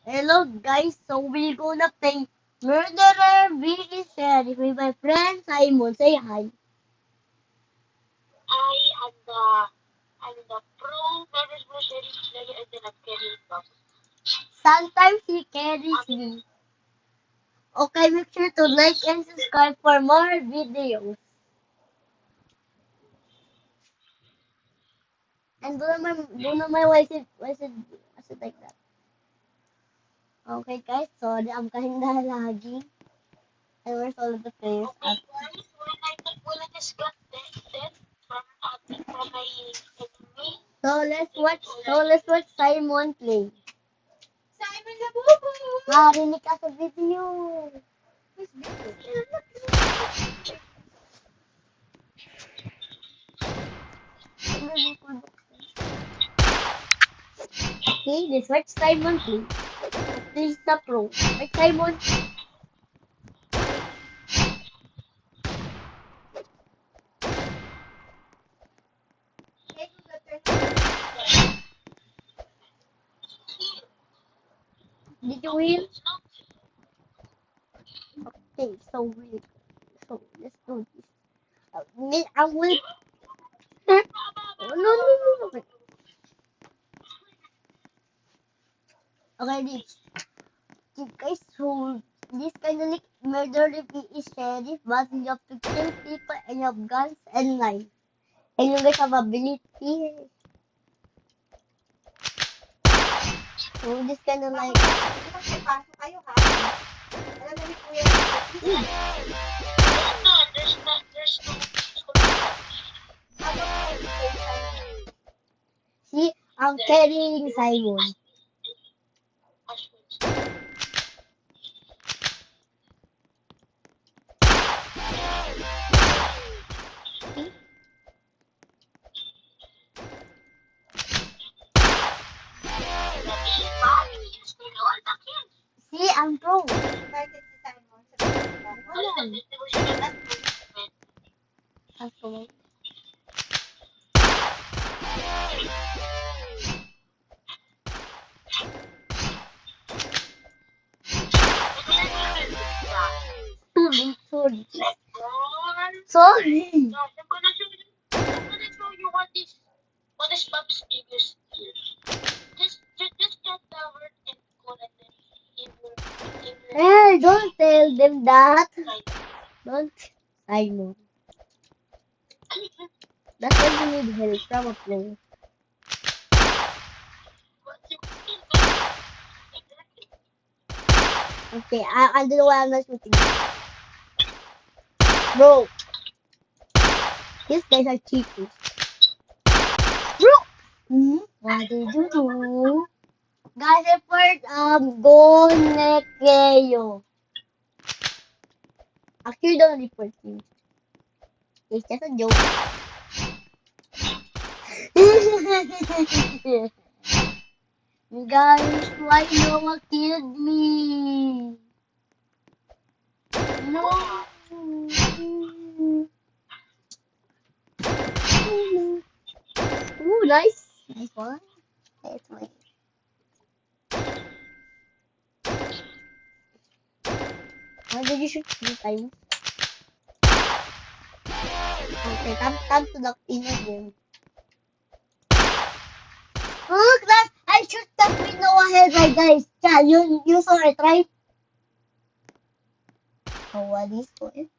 Hello guys, so we're gonna play Murderer vs. Sheriff with my friend Simon. Say hi. I am the pro management series player and then I'm carrying them. Sometimes he carries me. Okay, make sure to like and subscribe for more videos. And do not mind why is it like that. Okay guys, sorry, I'm kinda lagging. And where's all of the players Okay, at? guys, when I just got dead from my enemy, So let's watch Simon play. Simon the Bobo! Narinig ka sa video. Okay, let's watch Simon play. This is the pro. Right, Simon? Did you win? Okay, so let's do this. I will. No. Okay, this. Okay, guys, so this kind of like murder is sheriff, but you have to kill people and you have guns and knives. And you guys have ability. So this kind of like. Pasok kayo ha. Alam na ni Kuya. There's no See, I'm carrying Simon. See, I'm pro. Bakit si Simon? Wala. Ako. Sorry. Sorry. I'm gonna show you what is Bob's biggest fear. Just get the word and call it and Hey, don't tell them that. Don't. I know. That's why you need help from a pro. Okay, I don't know why I'm not shooting. Bro, these guys are cheaters. Bro! What did you do? Guys, report, Gonekeo. Actually, don't report me. It's just a joke. You guys, why no one killed me? No. Ooh, nice. Nice one. That's my. Why did you shoot 3 times? Okay, come to the in again. Look, that I shoot that with no head, right, guys. Yeah, you saw it, right? Oh, what is it?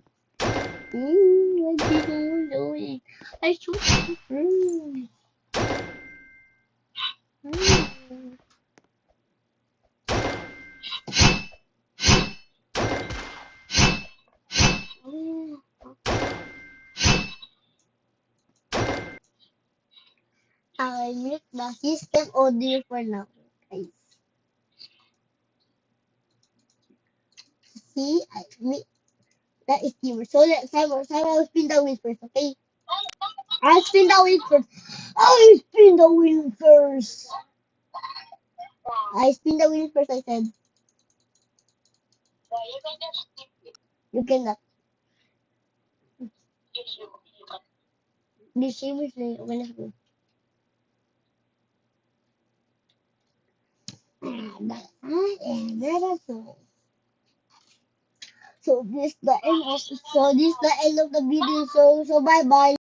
What did you doing? I shoot it. I mute the system audio for now, guys. See, I mute. That is keyword. So Simon will spin the wheel first, okay? I'll spin the wheel first. I spin the wheel first. I spin the wheel first, I said. you can just skip it You cannot. if you can. The same is like, okay, let's go. that I am very sorry. So this the end of the video. So bye bye.